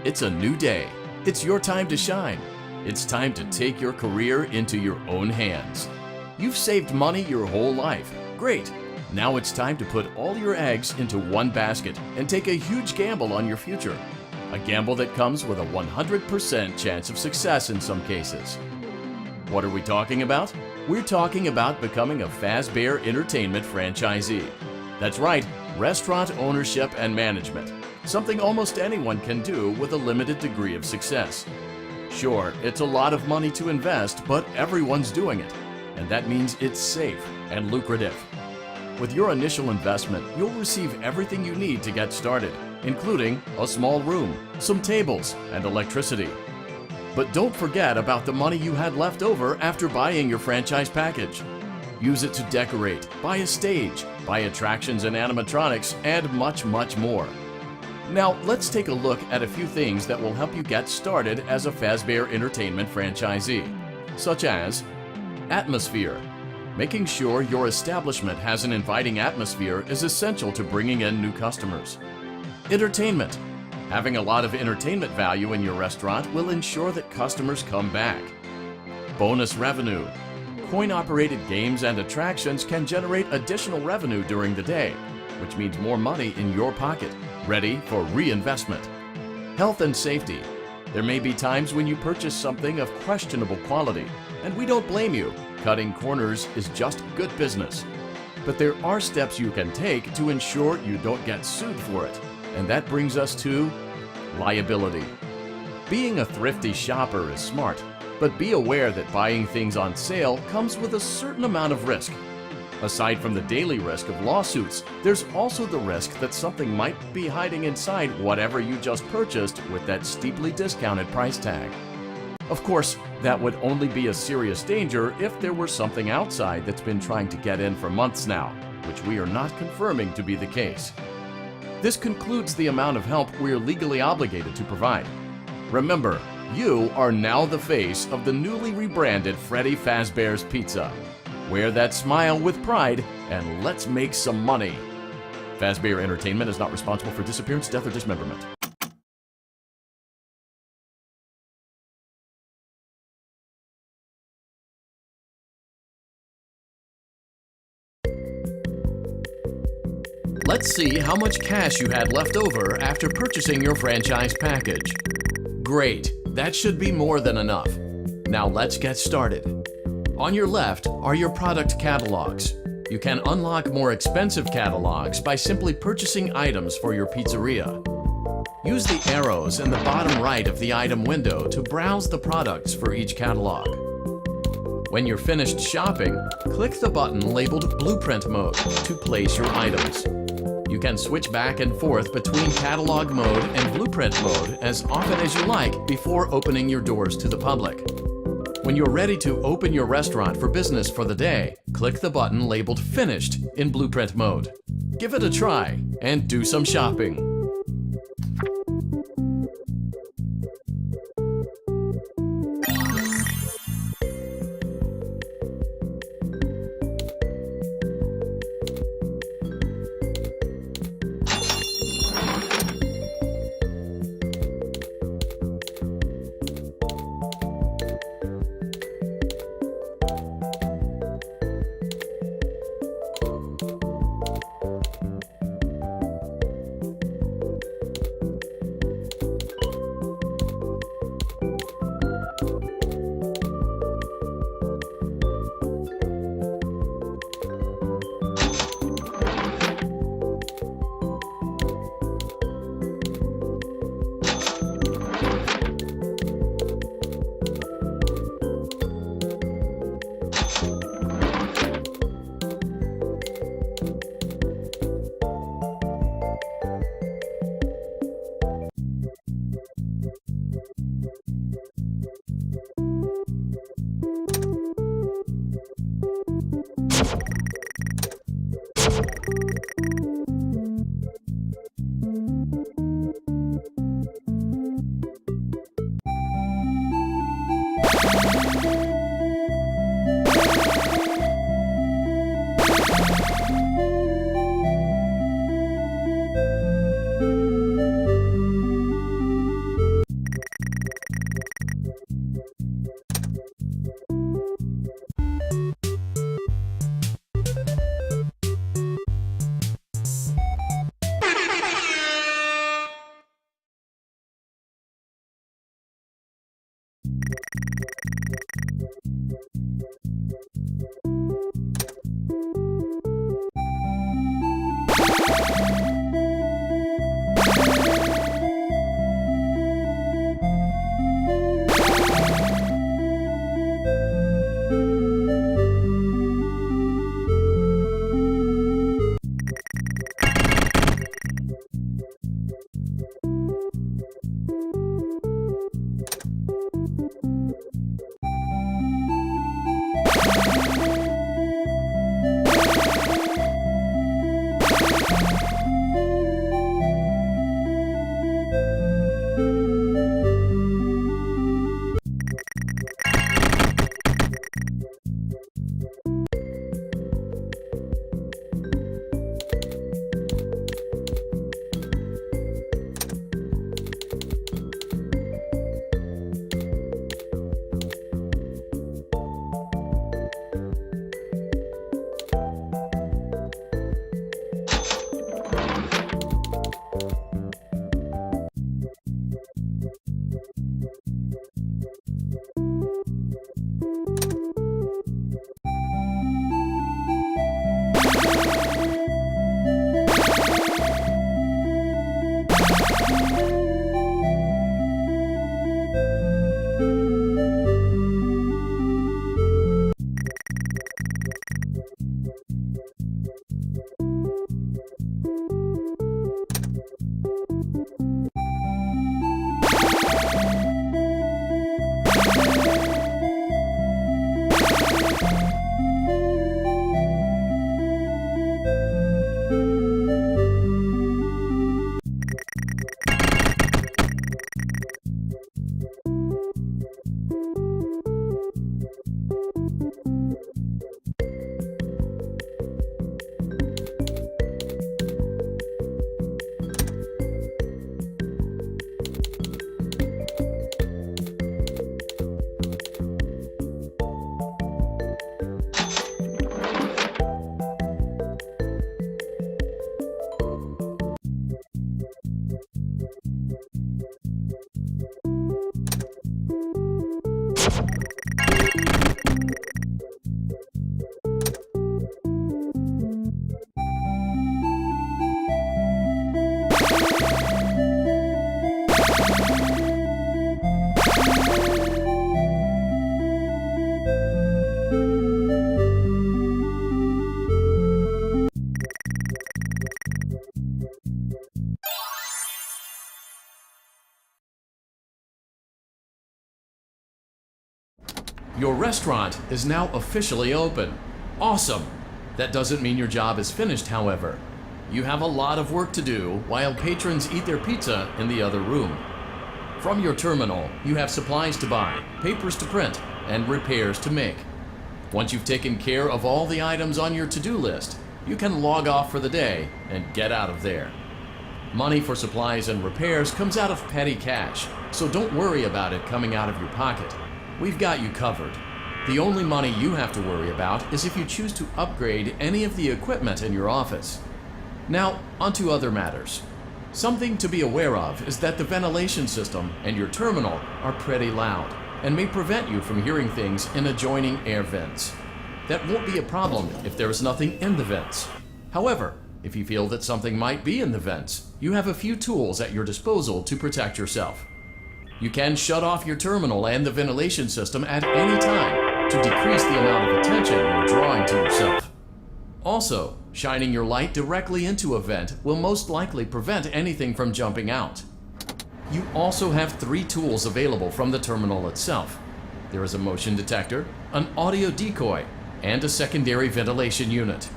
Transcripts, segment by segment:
It's a new day. It's your time to shine. It's time to take your career into your own hands. You've saved money your whole life. Great. Now it's time to put all your eggs into one basket and take a huge gamble on your future. A gamble that comes with a 100% chance of success in some cases. What are we talking about? We're talking about becoming a Fazbear Entertainment franchisee. That's right, restaurant ownership and management. Something almost anyone can do with a limited degree of success. Sure, it's a lot of money to invest, but everyone's doing it. And that means it's safe and lucrative. With your initial investment, you'll receive everything you need to get started, including a small room, some tables, and electricity. But don't forget about the money you had left over after buying your franchise package. Use it to decorate, buy a stage, buy attractions and animatronics, and much, much more. Now, let's take a look at a few things that will help you get started as a Fazbear Entertainment franchisee, such as atmosphere. Making sure your establishment has an inviting atmosphere is essential to bringing in new customers. Entertainment. Having a lot of entertainment value in your restaurant will ensure that customers come back. Bonus revenue. Coin-operated games and attractions can generate additional revenue during the day, which means more money in your pocket, ready for reinvestment. Health and safety. There may be times when you purchase something of questionable quality, and we don't blame you. Cutting corners is just good business. But there are steps you can take to ensure you don't get sued for it. And that brings us to liability. Being a thrifty shopper is smart, but be aware that buying things on sale comes with a certain amount of risk. Aside from the daily risk of lawsuits, there's also the risk that something might be hiding inside whatever you just purchased with that steeply discounted price tag. Of course, that would only be a serious danger if there were something outside that's been trying to get in for months now, which we are not confirming to be the case. This concludes the amount of help we're legally obligated to provide. Remember, you are now the face of the newly rebranded Freddy Fazbear's Pizza. Wear that smile with pride and let's make some money. Fazbear Entertainment is not responsible for disappearance, death, or dismemberment. Let's see how much cash you had left over after purchasing your franchise package. Great, that should be more than enough. Now let's get started. On your left are your product catalogs. You can unlock more expensive catalogs by simply purchasing items for your pizzeria. Use the arrows in the bottom right of the item window to browse the products for each catalog. When you're finished shopping, click the button labeled Blueprint Mode to place your items. You can switch back and forth between Catalog Mode and Blueprint Mode as often as you like before opening your doors to the public. When you're ready to open your restaurant for business for the day, click the button labeled Finished in Blueprint Mode. Give it a try and do some shopping. Your restaurant is now officially open. Awesome! That doesn't mean your job is finished, however. You have a lot of work to do while patrons eat their pizza in the other room. From your terminal, you have supplies to buy, papers to print, and repairs to make. Once you've taken care of all the items on your to-do list, you can log off for the day and get out of there. Money for supplies and repairs comes out of petty cash, so don't worry about it coming out of your pocket. We've got you covered. The only money you have to worry about is if you choose to upgrade any of the equipment in your office. Now, onto other matters. Something to be aware of is that the ventilation system and your terminal are pretty loud and may prevent you from hearing things in adjoining air vents. That won't be a problem if there is nothing in the vents. However, if you feel that something might be in the vents, you have a few tools at your disposal to protect yourself. You can shut off your terminal and the ventilation system at any time to decrease the amount of attention you're drawing to yourself. Also, shining your light directly into a vent will most likely prevent anything from jumping out. You also have 3 tools available from the terminal itself. There is a motion detector, an audio decoy, and a secondary ventilation unit.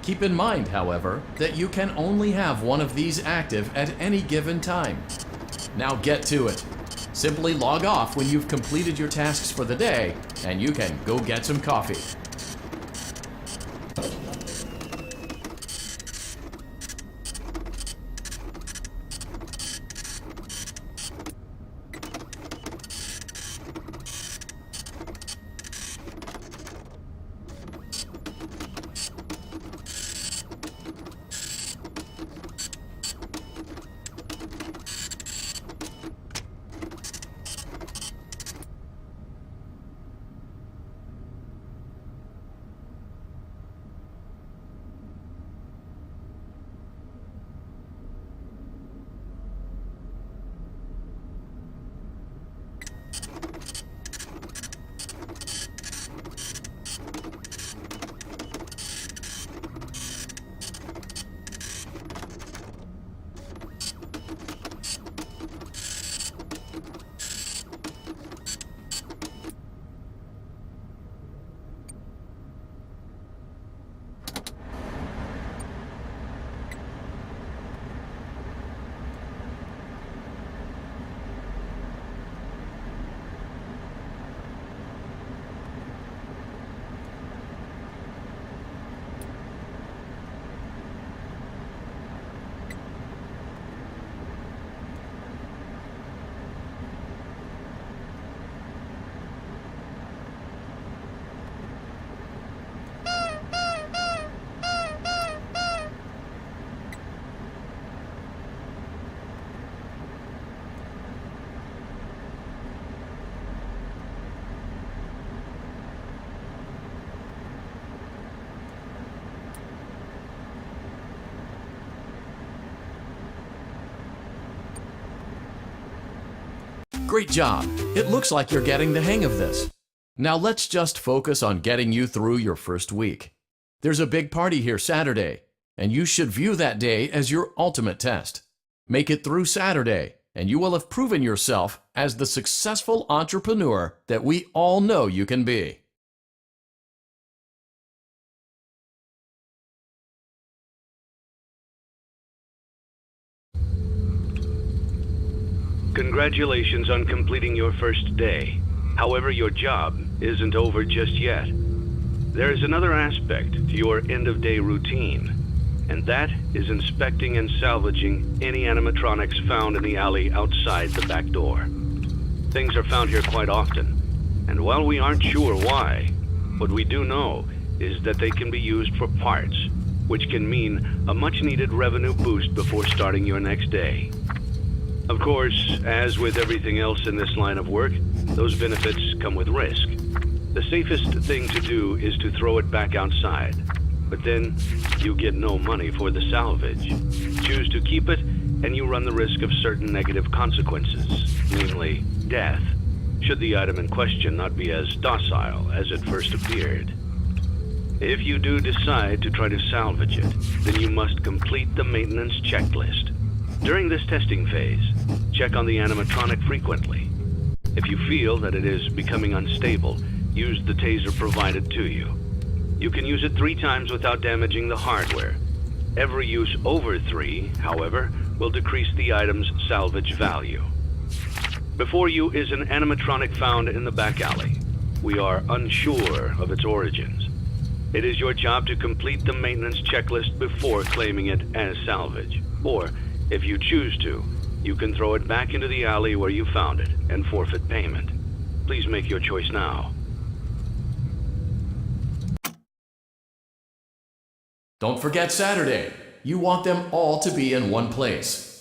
Keep in mind, however, that you can only have one of these active at any given time. Now get to it. Simply log off when you've completed your tasks for the day, and you can go get some coffee. Great job! It looks like you're getting the hang of this. Now let's just focus on getting you through your first week. There's a big party here Saturday, and you should view that day as your ultimate test. Make it through Saturday, and you will have proven yourself as the successful entrepreneur that we all know you can be. Congratulations on completing your first day. However, your job isn't over just yet. There is another aspect to your end-of-day routine, and that is inspecting and salvaging any animatronics found in the alley outside the back door. Things are found here quite often, and while we aren't sure why, what we do know is that they can be used for parts, which can mean a much-needed revenue boost before starting your next day. Of course, as with everything else in this line of work, those benefits come with risk. The safest thing to do is to throw it back outside, but then you get no money for the salvage. Choose to keep it, and you run the risk of certain negative consequences, namely death, should the item in question not be as docile as it first appeared. If you do decide to try to salvage it, then you must complete the maintenance checklist. During this testing phase, check on the animatronic frequently. If you feel that it is becoming unstable, use the taser provided to you. You can use it 3 times without damaging the hardware. Every use over 3, however, will decrease the item's salvage value. Before you is an animatronic found in the back alley. We are unsure of its origins. It is your job to complete the maintenance checklist before claiming it as salvage. Or, if you choose to, you can throw it back into the alley where you found it and forfeit payment. Please make your choice now. Don't forget Saturday. You want them all to be in one place.